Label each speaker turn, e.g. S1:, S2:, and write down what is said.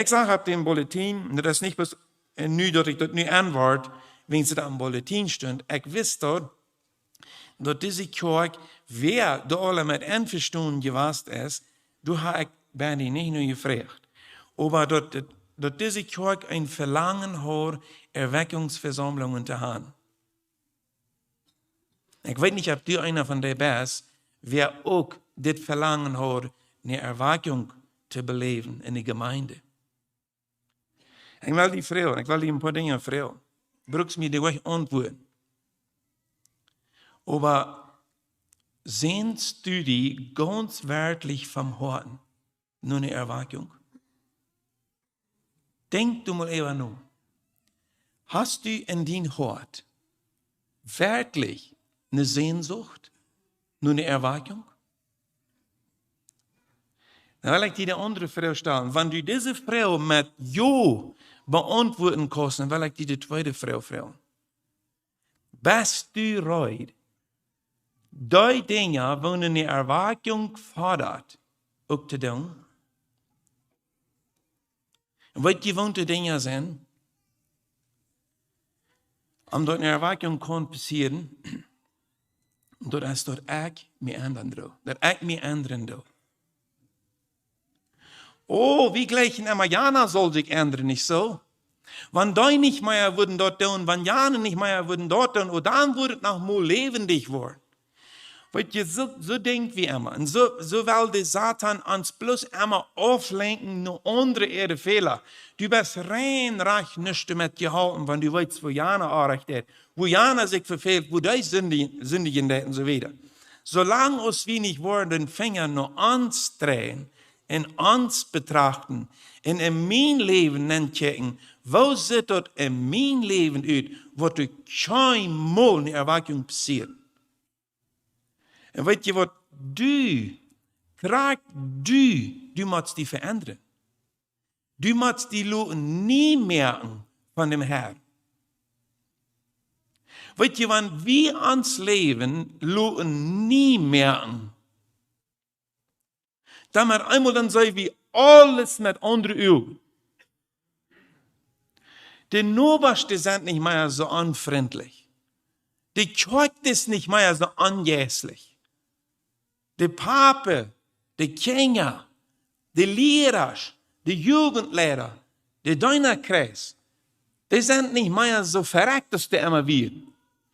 S1: Ich sage auf dem Bulletin, das ist nicht bloß nu, dass ich das nu antworte, wenn sie da am Bulletin stund. Ich wusste, dass diese Kirche, wer da alle mit einverstanden gewesen ist, du hast ich nicht nur gefragt. Aber dass diese Kirche ein Verlangen hat, Erweckungsversammlungen zu haben. Ich weiß nicht, ob du einer von der bist, wer auch das Verlangen hat, eine Erweckung zu beleben in der Gemeinde. Ich will die Frau, ich will die ein paar Dinge fragen. Brauchst mir die ruhig antworten. Aber sehnst du die ganz wörtlich vom Herzen nur eine Erweckung? Denk du mal eben nur. Hast du in dein Hort wirklich eine Sehnsucht, nur eine Erweckung? Dann will ich dir eine andere Frage stellen. Wenn du diese Frage mit Jo beantworten kannst, dann will ich dir die zweite Frage fragen. Bist du bereit, die Dinge, wo eine Erweckung fordert, auch zu tun? Und was gewohnte Dinge sind, dort eine Erweckung kann passieren, dort ist dort ich mir ändern do. Dat ich mir ändern do. Oh, wie gleich in Amerikaner soll sich ändern, nicht so? Wenn die nicht mehr würden dort tun, wenn Jane nicht mehr würden dort tun, und dann würde es noch mal lebendig werden. Weil ihr so denkt wie immer. Und so will der Satan uns bloß immer auflenken, nur andere ihre Fehler. Du bist rein recht nicht damit gehalten, wenn du weißt, wo Jana anrecht hat, wo Jana sich verfehlt, wo die sündigen und so weiter. Solange uns wir nicht wollen, den Finger nur uns drehen, in uns betrachten, in mein Leben entdecken, wo sieht dort in mein Leben aus, wo durch kein Mal eine Erweckung passiert. Und weißt du, was du musst die verändern. Du musst die Leute nie merken von dem Herrn. Weißt du, wenn wir uns leben, Leute nie merken, dann sei wie alles mit anderen Augen. Die Noberste sind nicht mehr so unfreundlich. Die Kirche ist nicht mehr so anjässlich. Die Pape, die Kinder, die Lehrer, die Jugendlehrer, die Deunerkreis, die sind nicht mehr so verreckt, als die immer wir.